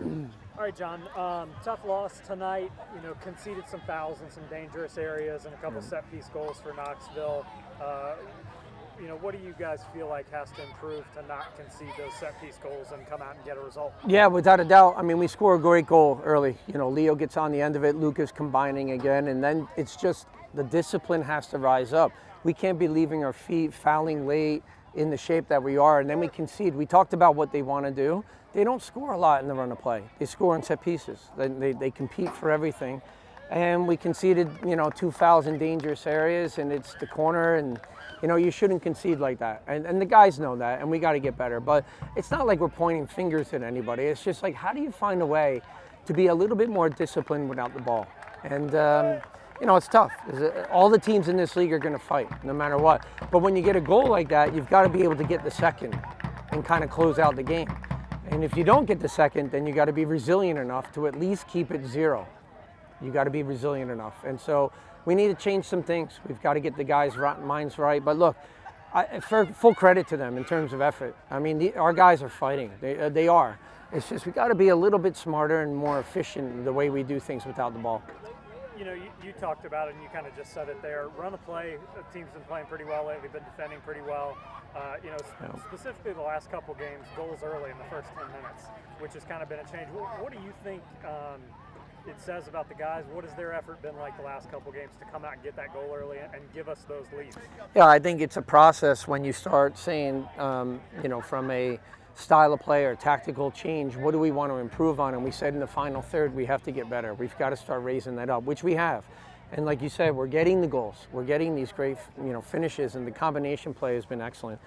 All right, John. Tough loss tonight. Conceded some fouls in some dangerous areas and a couple set-piece goals for Knoxville. What do you guys feel like has to improve to not concede those set-piece goals and come out and get a result? Yeah, without a doubt. I mean, we score a great goal early. Leo gets on the end of it, Lucas combining again, and then it's just the discipline has to rise up. We can't be leaving our feet, fouling late in the shape that we are, and then we concede. We talked about what they want to do. They don't score a lot in the run of play. They score in set pieces. They compete for everything. And we conceded, 2 fouls in dangerous areas, and it's the corner, and you shouldn't concede like that. And the guys know that, and we got to get better. But it's not like we're pointing fingers at anybody. It's just like, how do you find a way to be a little bit more disciplined without the ball? And it's tough. All the teams in this league are going to fight, no matter what. But when you get a goal like that, you've got to be able to get the second and kind of close out the game. And if you don't get the second, then you got to be resilient enough to at least keep it 0. You got to be resilient enough. And so we need to change some things. We've got to get the guys' minds right. But look, for full credit to them in terms of effort. I mean, our guys are fighting. They are. It's just we got to be a little bit smarter and more efficient in the way we do things without the ball. You talked about it and you kind of just said it there. Run of play, the team's been playing pretty well lately, been defending pretty well. Specifically the last couple games, goals early in the first 10 minutes, which has kind of been a change. What do you think it says about the guys? What has their effort been like the last couple games to come out and get that goal early and give us those leads? Yeah, I think it's a process when you start saying, from a style of play or tactical change, what do we want to improve on? And we said in the final third, we have to get better. We've got to start raising that up, which we have. And like you said, we're getting the goals. We're getting these great, finishes, and the combination play has been excellent.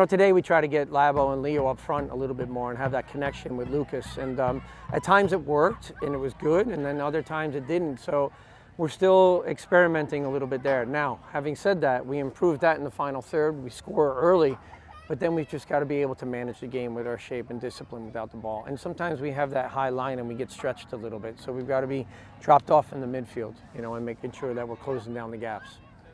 Today we try to get Labo and Leo up front a little bit more and have that connection with Lucas. And at times it worked and it was good, and then other times it didn't. So we're still experimenting a little bit there. Now, having said that, we improved that in the final third. We score early. But then we've just got to be able to manage the game with our shape and discipline without the ball. And sometimes we have that high line and we get stretched a little bit. So we've got to be dropped off in the midfield, and making sure that we're closing down the gaps.